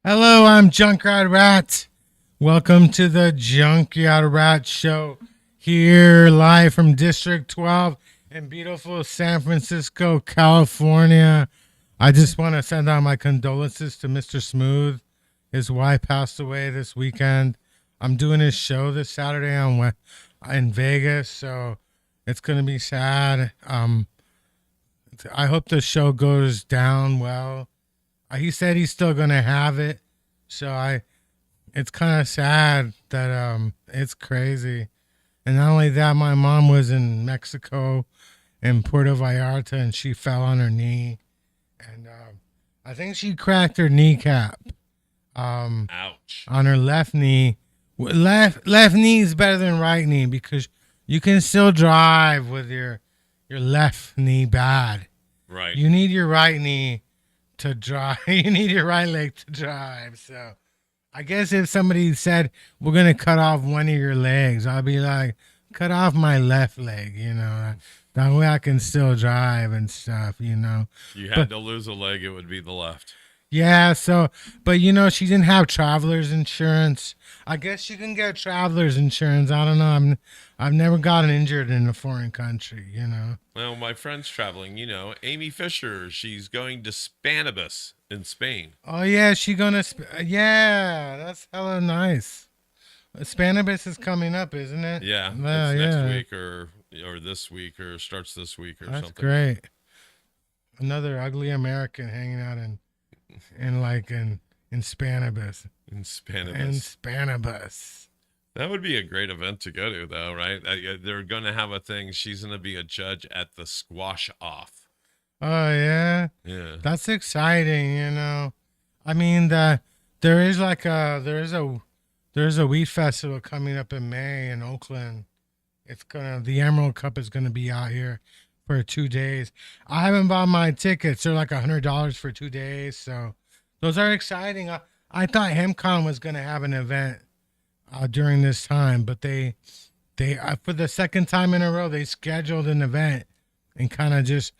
Hello, I'm JunkYard Rat. Welcome to the JunkYard Rat Show, here live from District 12 in beautiful San Francisco, California. I just want to send out my condolences to Mr. Smooth. His wife passed away this weekend. I'm doing his show this Saturday in Vegas, so it's going to be sad. I hope the show goes down well. He said he's still going to have it. So it's kind of sad that it's crazy. And not only that, my mom was in Mexico in Puerto Vallarta and she fell on her knee. And I think she cracked her kneecap. Ouch. On her left knee. Left knee is better than right knee because you can still drive with your left knee bad. Right. You need your right knee to drive. You need your right leg to drive. So I guess if somebody said we're gonna cut off one of your legs, I'll be like, cut off my left leg, that way I can still drive and stuff. If you had to lose a leg, it would be the left. Yeah, but she didn't have traveler's insurance. I guess you can get traveler's insurance. I don't know. I've never gotten injured in a foreign country, Well, my friend's traveling, Amy Fisher, she's going to Spanibus in Spain. Oh, yeah, yeah, that's hella nice. Spanibus is coming up, isn't it? Yeah, it's next week or this week or starts this week or something. That's great. Another ugly American hanging out in Spanibus. In Spanibus. In Spanibus. That would be a great event to go to, though, right? They're going to have a thing. She's going to be a judge at the squash off. Oh, yeah? Yeah. That's exciting, I mean, there is a wheat festival coming up in May in Oakland. The Emerald Cup is going to be out here for 2 days. I haven't bought my tickets. They're like $100 for 2 days. So those are exciting. I thought HempCon was going to have an event during this time, but they for the second time in a row, they scheduled an event and kind of just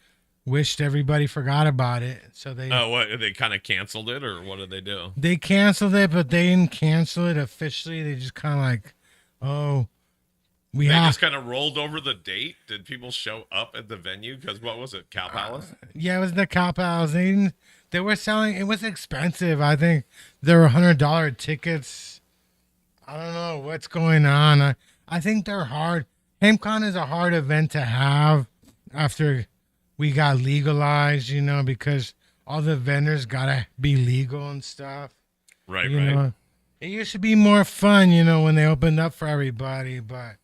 wished everybody forgot about it. So they kind of canceled it, or what did they do? They canceled it, but they didn't cancel it officially. They just kind of like, just kind of rolled over the date. Did people show up at the venue? Because what was it, Cow Palace? Yeah, it was the Cow Palace. They were selling. It was expensive. I think there were $100 tickets. I don't know what's going on. I think they're hard. HempCon is a hard event to have after we got legalized, because all the vendors gotta be legal and stuff. Right, right. It used to be more fun, when they opened up for everybody, but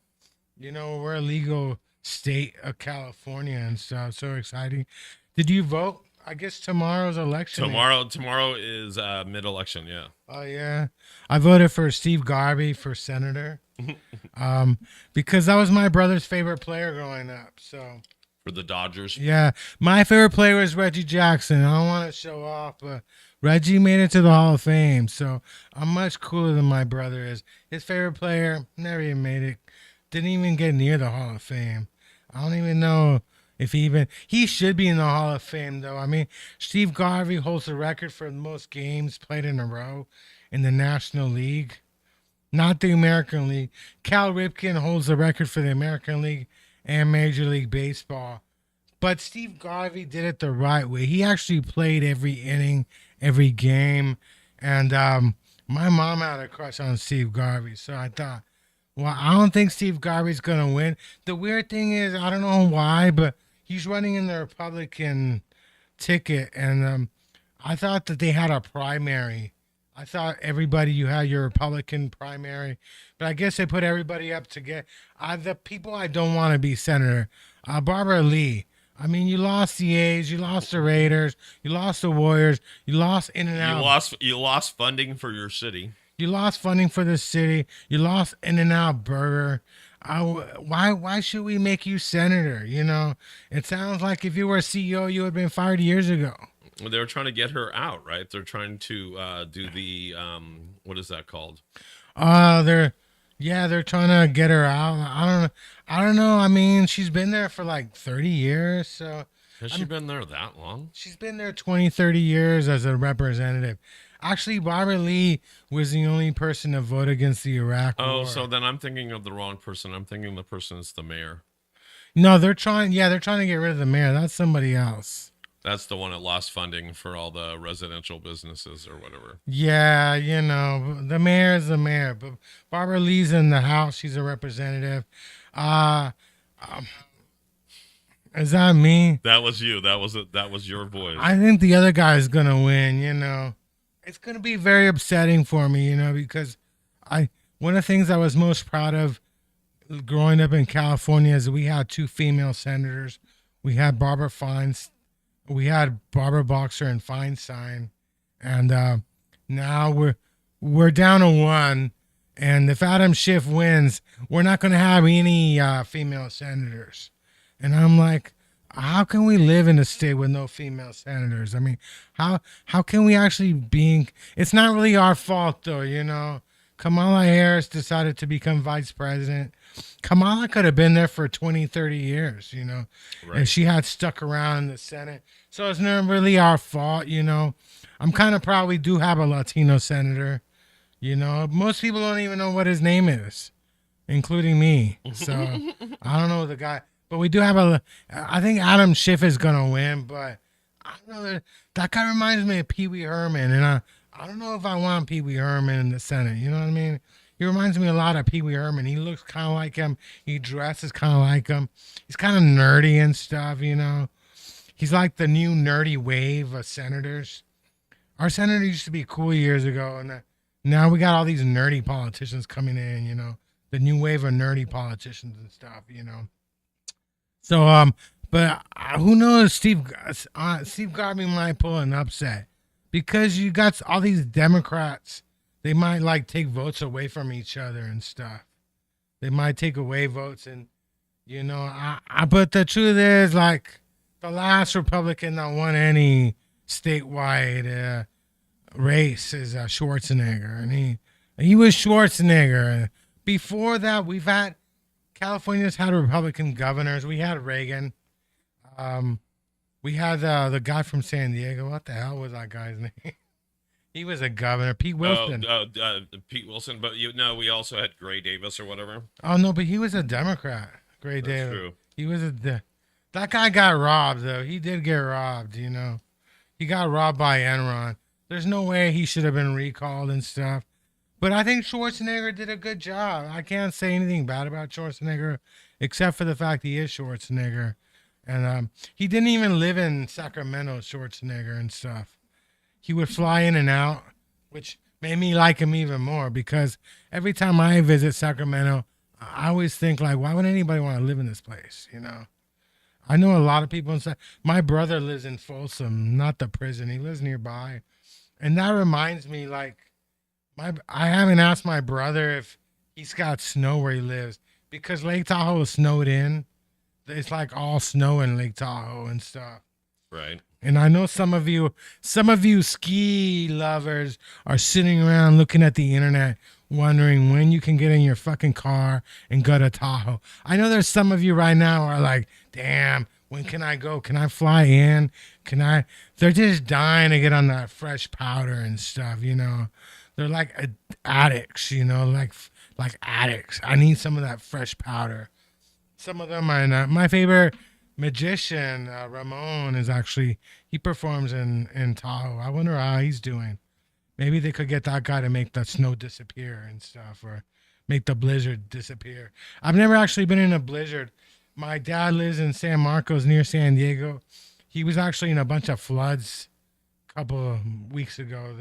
we're a legal state of California and stuff. So exciting. Did you vote? I guess tomorrow's election. Tomorrow is mid-election, yeah. Oh, yeah. I voted for Steve Garvey for senator because that was my brother's favorite player growing up. So for the Dodgers? Yeah. My favorite player was Reggie Jackson. I don't want to show off, but Reggie made it to the Hall of Fame. So I'm much cooler than my brother is. His favorite player never even made it. Didn't even get near the Hall of Fame. I don't even know if he should be in the Hall of Fame, though. I mean, Steve Garvey holds the record for the most games played in a row in the National League, not the American League. Cal Ripken holds the record for the American League and Major League Baseball. But Steve Garvey did it the right way. He actually played every inning, every game. And My mom had a crush on Steve Garvey, so I thought, well, I don't think Steve Garvey's gonna win. The weird thing is, I don't know why, but he's running in the Republican ticket, and I thought that they had a primary. I thought everybody you had your Republican primary, but I guess they put everybody up to get the people I don't want to be senator. Barbara Lee. I mean, you lost the A's, you lost the Raiders, you lost the Warriors, you lost In and You Out. lost funding for your city. You lost funding for the city. You lost In and Out Burger. Why should we make you senator? You know, it sounds like if you were a CEO, you would have been fired years ago. They're trying to get her out, right? They're trying to do the what is that called? They're yeah, they're trying to get her out. I don't know. I mean, she's been there for like 30 years, so Has she been there that long? she's been there 20, 30 years as a representative. Actually, Barbara Lee was the only person to vote against the Iraq Oh, War. so then I'm thinking of the wrong person. I'm thinking the person is the mayor. No, they're trying. Yeah, they're trying to get rid of the mayor. That's somebody else. That's the one that lost funding for all the residential businesses or whatever. Yeah, you know, the mayor is the mayor, but Barbara Lee's in the House. She's a representative. Uh, um, is that me? That was you. That was your voice. I think the other guy is gonna win. You know, it's gonna be very upsetting for me. You know, because one of the things I was most proud of growing up in California is we had two female senators. We had Barbara Boxer and Feinstein, and now we're down to one. And if Adam Schiff wins, we're not going to have any female senators. And I'm like, how can we live in a state with no female senators? I mean, how can we actually be? It's not really our fault, though. You know, Kamala Harris decided to become vice president. Kamala could have been there for 20, 30 years, you know, Right. and she had stuck around in the Senate. So it's not really our fault, you know. I'm kind of proud we do have a Latino senator. You know, most people don't even know what his name is, including me. So I don't know the guy, but we do have I think Adam Schiff is gonna win, but I don't know. That guy reminds me of Pee Wee Herman, and I don't know if I want Pee Wee Herman in the Senate. You know what I mean? He reminds me a lot of Pee Wee Herman. He looks kind of like him. He dresses kind of like him. He's kind of nerdy and stuff. You know, he's like the new nerdy wave of senators. Our senator used to be cool years ago, and now we got all these nerdy politicians coming in. You know, the new wave of nerdy politicians and stuff. You know, so but who knows? Steve Garvey might pull an upset because you got all these Democrats. They might like take votes away from each other and stuff. They might take away votes, and you know, but the truth is, like, the last Republican that won any statewide race is Schwarzenegger, and he was Schwarzenegger. Before that, California's had Republican governors. We had Reagan. We had the guy from San Diego. What the hell was that guy's name? He was a governor, Pete Wilson. Pete Wilson, but we also had Gray Davis or whatever. Oh no, but he was a Democrat. Gray That's Davis. true. He was that guy got robbed though. He did get robbed. You know, he got robbed by Enron. There's no way he should have been recalled and stuff. But I think Schwarzenegger did a good job. I can't say anything bad about Schwarzenegger, except for the fact he is Schwarzenegger, and he didn't even live in Sacramento, Schwarzenegger and stuff. He would fly in and out, which made me like him even more because every time I visit Sacramento, I always think like, why would anybody want to live in this place? You know, I know a lot of people inside. My brother lives in Folsom, not the prison. He lives nearby, and that reminds me, like, I haven't asked my brother if he's got snow where he lives because Lake Tahoe is snowed in. It's like all snow in Lake Tahoe and stuff. Right. And I know some of you ski lovers are sitting around looking at the internet wondering when you can get in your fucking car and go to Tahoe. I know there's some of you right now are like, damn, when can I go? Can I fly in? They're just dying to get on that fresh powder and stuff, you know. They're like addicts, you know, like addicts. I need some of that fresh powder. Some of them are not. My favorite magician, Ramon, he performs in Tahoe. I wonder how he's doing. Maybe they could get that guy to make the snow disappear and stuff, or make the blizzard disappear. I've never actually been in a blizzard. My dad lives in San Marcos near San Diego. He was actually in a bunch of floods a couple of weeks ago.